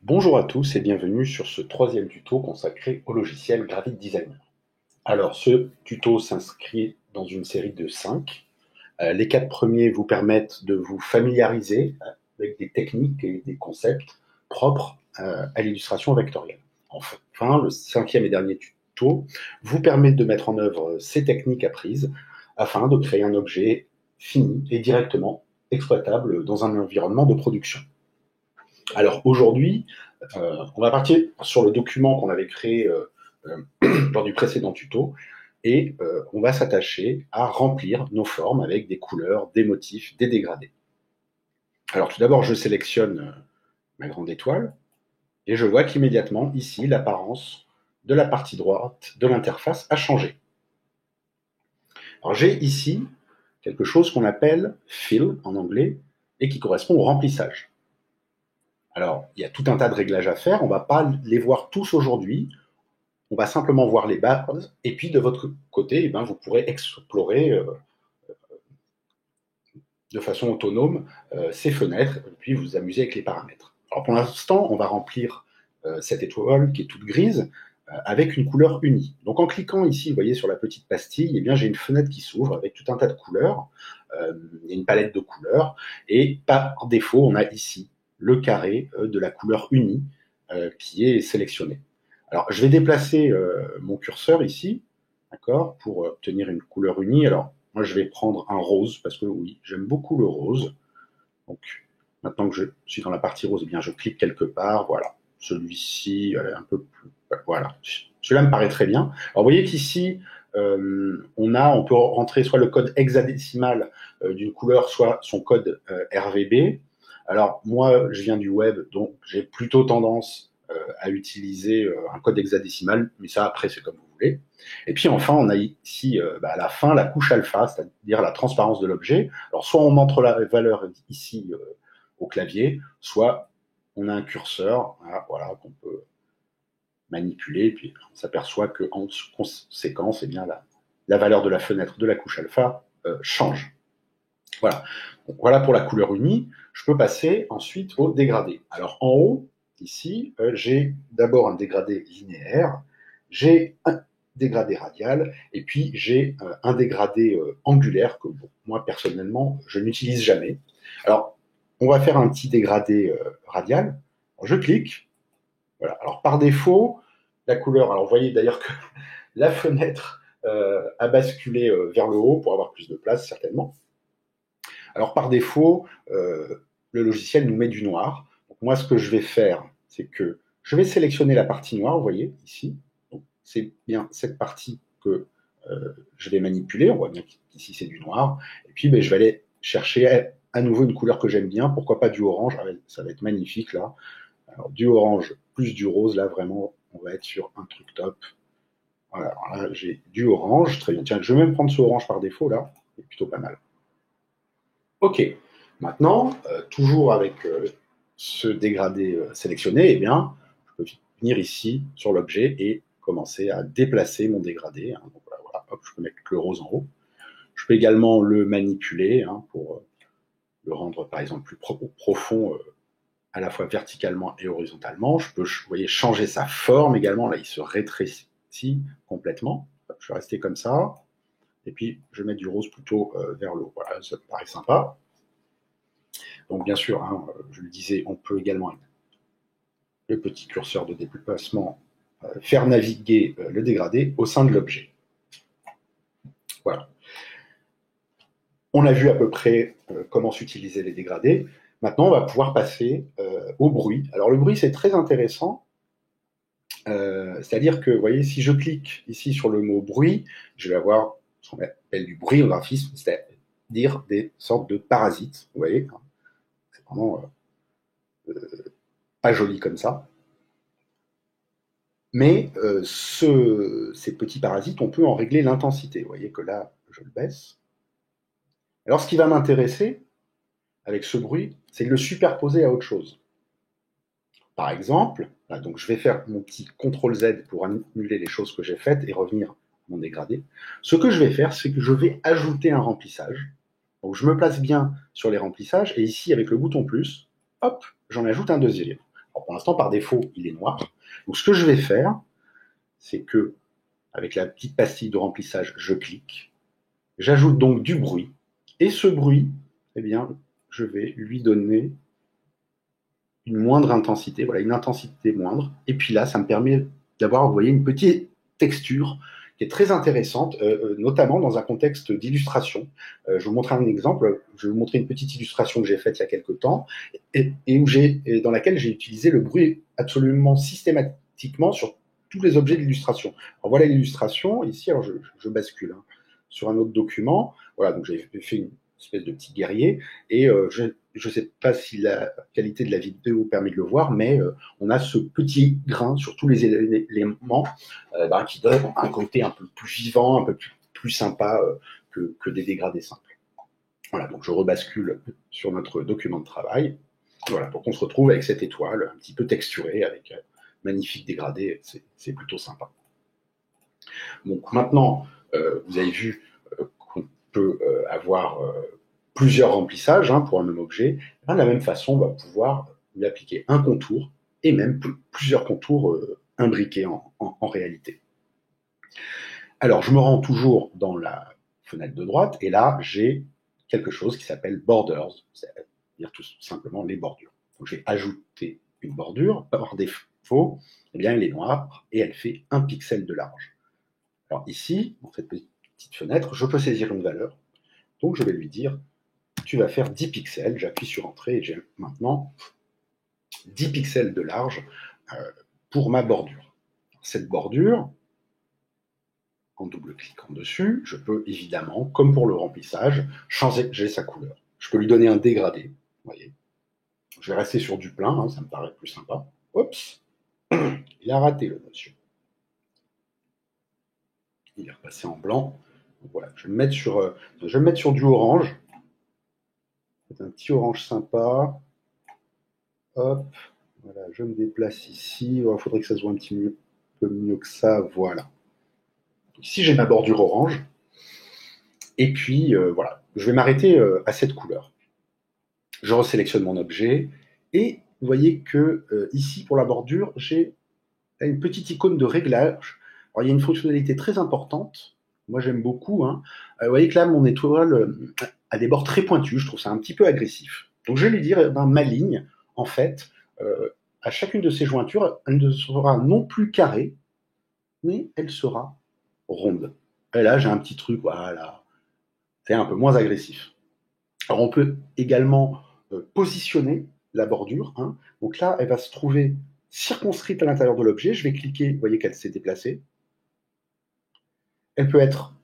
Bonjour à tous et bienvenue sur ce troisième tuto consacré au logiciel Gravit Designer. Alors ce tuto s'inscrit dans une série de 5. Les 4 premiers vous permettent de vous familiariser avec des techniques et des concepts propres à l'illustration vectorielle. Enfin, le cinquième et dernier tuto vous permet de mettre en œuvre ces techniques apprises afin de créer un objet fini et directement exploitable dans un environnement de production. Alors aujourd'hui, on va partir sur le document qu'on avait créé lors du précédent tuto et on va s'attacher à remplir nos formes avec des couleurs, des motifs, des dégradés. Alors tout d'abord, je sélectionne ma grande étoile et je vois qu'immédiatement, ici, l'apparence de la partie droite de l'interface a changé. Alors j'ai ici quelque chose qu'on appelle fill en anglais et qui correspond au remplissage. Alors, il y a tout un tas de réglages à faire, on ne va pas les voir tous aujourd'hui, on va simplement voir les bases, et puis de votre côté, vous pourrez explorer de façon autonome ces fenêtres, et puis vous amuser avec les paramètres. Alors pour l'instant, on va remplir cette étoile qui est toute grise, avec une couleur unie. Donc en cliquant ici, vous voyez sur la petite pastille, eh bien j'ai une fenêtre qui s'ouvre avec tout un tas de couleurs, il y a une palette de couleurs, et par défaut, on a ici le carré de la couleur unie qui est sélectionné. Alors je vais déplacer mon curseur ici, d'accord, pour obtenir une couleur unie. Alors moi je vais prendre un rose, parce que oui, j'aime beaucoup le rose. Donc maintenant que je suis dans la partie rose, eh bien je clique quelque part, voilà. Celui-ci, un peu plus, voilà. Celui-là me paraît très bien. Alors vous voyez qu'ici, on peut rentrer soit le code hexadécimal d'une couleur, soit son code RVB. Alors moi, je viens du web, donc j'ai plutôt tendance à utiliser un code hexadécimal, mais ça après c'est comme vous voulez. Et puis enfin, on a ici à la fin la couche alpha, c'est-à-dire la transparence de l'objet. Alors soit on montre la valeur ici au clavier, soit on a un curseur, voilà, qu'on peut manipuler, et puis on s'aperçoit qu'en conséquence, eh bien, la valeur de la fenêtre de la couche alpha change. Voilà. Donc, voilà pour la couleur unie. Je peux passer ensuite au dégradé. Alors en haut, ici, j'ai d'abord un dégradé linéaire, j'ai un dégradé radial, et puis j'ai un dégradé angulaire que bon, moi personnellement, je n'utilise jamais. Alors, on va faire un petit dégradé radial. Alors, je clique. Voilà. Alors par défaut, la couleur. Alors vous voyez d'ailleurs que la fenêtre a basculé vers le haut pour avoir plus de place certainement. Alors par défaut, le logiciel nous met du noir. Donc moi, ce que je vais faire, c'est que je vais sélectionner la partie noire, vous voyez, ici. Donc c'est bien cette partie que je vais manipuler. On voit bien qu'ici, c'est du noir. Et puis, je vais aller chercher à nouveau une couleur que j'aime bien. Pourquoi pas du orange? Ça va être magnifique, là. Alors, du orange plus du rose, là, vraiment, on va être sur un truc top. Voilà, alors là, j'ai du orange. Très bien. Tiens, je vais même prendre ce orange par défaut, là. C'est plutôt pas mal. OK. Maintenant, toujours avec ce dégradé sélectionné, eh bien, je peux venir ici sur l'objet et commencer à déplacer mon dégradé. Hein. Donc, voilà, hop, je peux mettre le rose en haut. Je peux également le manipuler pour le rendre, par exemple, plus profond à la fois verticalement et horizontalement. Je peux, vous voyez, changer sa forme également. Là, il se rétrécit complètement. Je vais rester comme ça. Et puis, je vais mettre du rose plutôt vers le haut. Voilà, ça me paraît sympa. Donc bien sûr, hein, je le disais, on peut également, avec le petit curseur de déplacement, faire naviguer le dégradé au sein de l'objet. Voilà. On a vu à peu près comment s'utiliser les dégradés. Maintenant, on va pouvoir passer au bruit. Alors le bruit, c'est très intéressant. C'est-à-dire que, vous voyez, si je clique ici sur le mot bruit, je vais avoir ce qu'on appelle du bruitographisme, c'est-à-dire des sortes de parasites. Vous voyez, c'est vraiment pas joli comme ça. Mais ces petits parasites, on peut en régler l'intensité. Vous voyez que là, je le baisse. Alors, ce qui va m'intéresser avec ce bruit, c'est de le superposer à autre chose. Par exemple, là, donc je vais faire mon petit CTRL-Z pour annuler les choses que j'ai faites et revenir à mon dégradé. Ce que je vais faire, c'est que je vais ajouter un remplissage. Donc, je me place bien sur les remplissages et ici, avec le bouton plus, hop, j'en ajoute un deuxième. Alors, pour l'instant, par défaut, il est noir. Donc, ce que je vais faire, c'est que, avec la petite pastille de remplissage, je clique. J'ajoute donc du bruit. Et ce bruit, eh bien, je vais lui donner une moindre intensité, voilà, une intensité moindre. Et puis là, ça me permet d'avoir, vous voyez, une petite texture qui est très intéressante, notamment dans un contexte d'illustration. Je vais vous montrer un exemple. Je vais vous montrer une petite illustration que j'ai faite il y a quelques temps et dans laquelle j'ai utilisé le bruit absolument systématiquement sur tous les objets de l'illustration. Alors voilà l'illustration. Ici, alors je bascule sur un autre document. Voilà, donc j'ai fait une espèce de petit guerrier et je ne sais pas si la qualité de la vidéo permet de le voir, mais on a ce petit grain sur tous les éléments qui donne un côté un peu plus vivant, un peu plus sympa que des dégradés simples. Voilà, donc je rebascule sur notre document de travail, voilà, pour qu'on se retrouve avec cette étoile un petit peu texturée, avec magnifique dégradé, c'est plutôt sympa. Donc maintenant, vous avez vu qu'on peut avoir plusieurs remplissages pour un même objet. De la même façon, on va pouvoir lui appliquer un contour et même plusieurs contours imbriqués en réalité. Alors, je me rends toujours dans la fenêtre de droite et là, j'ai quelque chose qui s'appelle Borders, c'est-à-dire tout simplement les bordures. Donc, j'ai ajouté une bordure. Par défaut, eh bien, elle est noire et elle fait 1 pixel de large. Alors ici, dans cette petite fenêtre, je peux saisir une valeur. Donc, je vais lui dire tu vas faire 10 pixels, j'appuie sur Entrée et j'ai maintenant 10 pixels de large pour ma bordure. Cette bordure, en double-cliquant dessus, je peux évidemment, comme pour le remplissage, changer sa couleur. Je peux lui donner un dégradé, vous voyez. Je vais rester sur du plein, ça me paraît plus sympa. Oups, il a raté le monsieur. Il est repassé en blanc. Donc, voilà, je vais me mettre sur du orange. C'est un petit orange sympa. Hop, voilà, je me déplace ici. Il faudrait que ça se voit un petit peu mieux que ça. Voilà. Ici, j'ai ma bordure orange. Et puis, voilà, je vais m'arrêter à cette couleur. Je resélectionne mon objet. Et vous voyez que ici, pour la bordure, j'ai une petite icône de réglage. Alors, il y a une fonctionnalité très importante. Moi, j'aime beaucoup. Vous voyez que là, mon étoile a des bords très pointus. Je trouve ça un petit peu agressif. Donc, je vais lui dire, ma ligne, en fait, à chacune de ces jointures, elle ne sera non plus carrée, mais elle sera ronde. Et là, j'ai un petit truc, voilà, c'est un peu moins agressif. Alors, on peut également positionner la bordure. Donc là, elle va se trouver circonscrite à l'intérieur de l'objet. Je vais cliquer, vous voyez qu'elle s'est déplacée. Elle peut être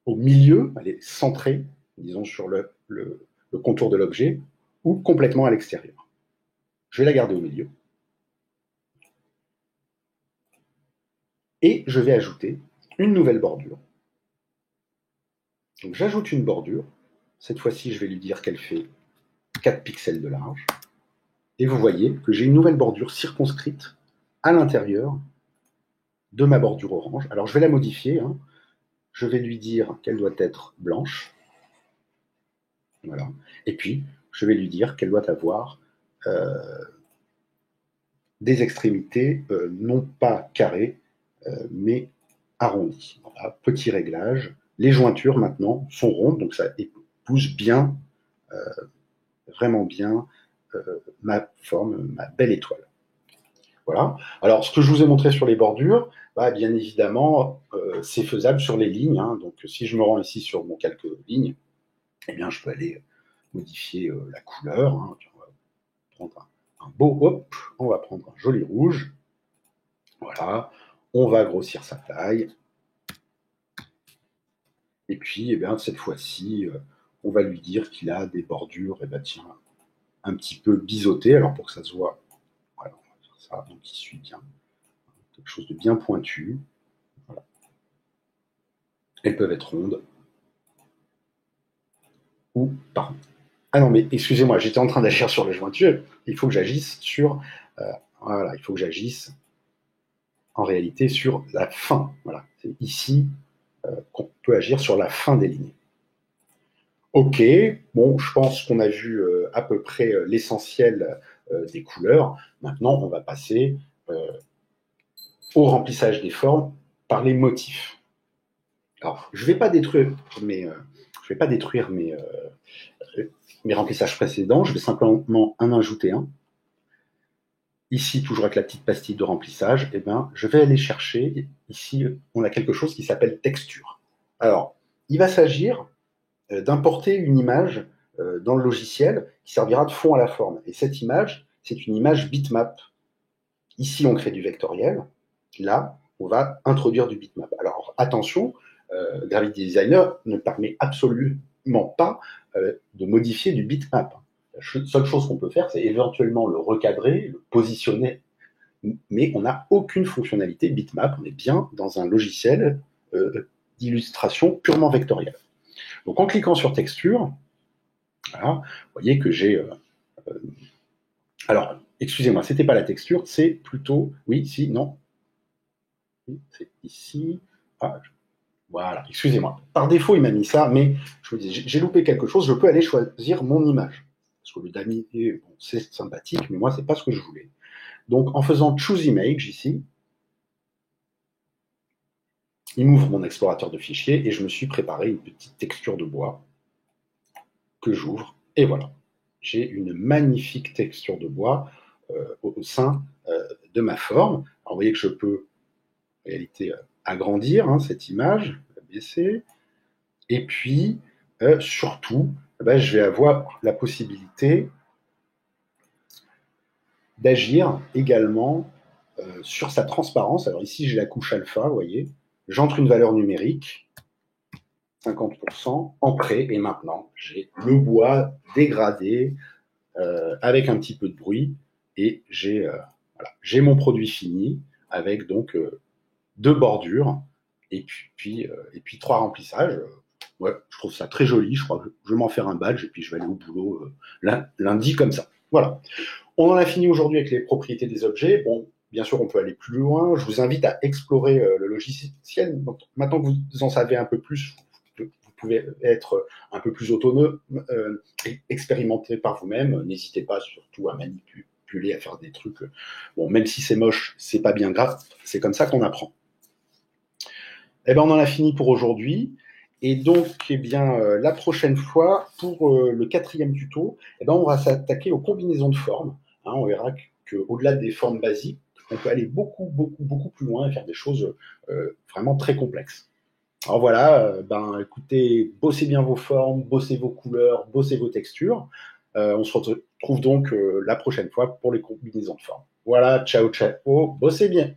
au milieu, elle est centrée, disons, sur le contour de l'objet, ou complètement à l'extérieur. Je vais la garder au milieu. Et je vais ajouter une nouvelle bordure. Donc j'ajoute une bordure. Cette fois-ci, je vais lui dire qu'elle fait 4 pixels de large. Et vous voyez que j'ai une nouvelle bordure circonscrite à l'intérieur de ma bordure orange. Alors je vais la modifier. Je vais lui dire qu'elle doit être blanche. Voilà. Et puis, je vais lui dire qu'elle doit avoir des extrémités non pas carrées, mais arrondies. Voilà. Petit réglage. Les jointures, maintenant, sont rondes, donc ça épouse bien, vraiment bien, ma forme, ma belle étoile. Voilà. Alors, ce que je vous ai montré sur les bordures, bien évidemment, c'est faisable sur les lignes. Donc, si je me rends ici sur mon calque ligne, eh bien, je peux aller modifier la couleur. On va prendre un beau, hop, on va prendre un joli rouge. Voilà. On va grossir sa taille. Et puis, cette fois-ci, on va lui dire qu'il a des bordures, tiens, un petit peu biseautées. Alors, pour que ça se voit, voilà, on va faire ça. Donc, il suit bien. Quelque chose de bien pointu. Voilà. Elles peuvent être rondes ou pas rondes. Ah non, mais excusez-moi, j'étais en train d'agir sur les jointures. Il faut que j'agisse sur, voilà, il faut que j'agisse en réalité sur la fin. Voilà, c'est ici qu'on peut agir sur la fin des lignes. Ok, bon, je pense qu'on a vu à peu près l'essentiel des couleurs. Maintenant, on va passer au remplissage des formes par les motifs. Alors, je ne vais pas détruire mes remplissages précédents, je vais simplement en ajouter un. Ici, toujours avec la petite pastille de remplissage, eh ben, je vais aller chercher, ici, on a quelque chose qui s'appelle texture. Alors, il va s'agir d'importer une image dans le logiciel qui servira de fond à la forme. Et cette image, c'est une image bitmap. Ici, on crée du vectoriel. Là, on va introduire du bitmap. Alors, attention, Gravity Designer ne permet absolument pas de modifier du bitmap. La seule chose qu'on peut faire, c'est éventuellement le recadrer, le positionner, mais on n'a aucune fonctionnalité bitmap. On est bien dans un logiciel d'illustration purement vectorielle. Donc, en cliquant sur texture, voilà, vous voyez que j'ai... alors, excusez-moi, c'était pas la texture, c'est plutôt... Oui, si, non. Oui, c'est ici. Ah, voilà, excusez-moi. Par défaut, il m'a mis ça, mais je me dis, j'ai loupé quelque chose, je peux aller choisir mon image. Parce que le damier, bon, c'est sympathique, mais moi, c'est pas ce que je voulais. Donc, en faisant Choose Image ici, il m'ouvre mon explorateur de fichiers et je me suis préparé une petite texture de bois que j'ouvre. Et voilà, j'ai une magnifique texture de bois au sein de ma forme. Alors, vous voyez que je peux, en réalité, agrandir cette image, baisser. Et puis, surtout, je vais avoir la possibilité d'agir également sur sa transparence. Alors ici, j'ai la couche alpha, vous voyez. J'entre une valeur numérique, 50%, ancré, et maintenant, j'ai le bois dégradé avec un petit peu de bruit, et j'ai mon produit fini avec donc 2 bordures et puis 3 remplissages. Ouais, je trouve ça très joli. Je crois que je vais m'en faire un badge et puis je vais aller au boulot lundi comme ça. Voilà. On en a fini aujourd'hui avec les propriétés des objets. Bon, bien sûr, on peut aller plus loin. Je vous invite à explorer le logiciel. Donc, maintenant que vous en savez un peu plus, vous pouvez être un peu plus autonome, expérimenter par vous-même. N'hésitez pas surtout à manipuler, à faire des trucs. Bon, même si c'est moche, c'est pas bien grave. C'est comme ça qu'on apprend. Eh ben, on en a fini pour aujourd'hui. Et donc, eh bien, la prochaine fois, pour le 4e tuto, eh ben, on va s'attaquer aux combinaisons de formes. On verra qu'au-delà des formes basiques, on peut aller beaucoup plus loin et faire des choses vraiment très complexes. Alors voilà, écoutez, bossez bien vos formes, bossez vos couleurs, bossez vos textures. On se retrouve donc la prochaine fois pour les combinaisons de formes. Voilà, ciao, bossez bien.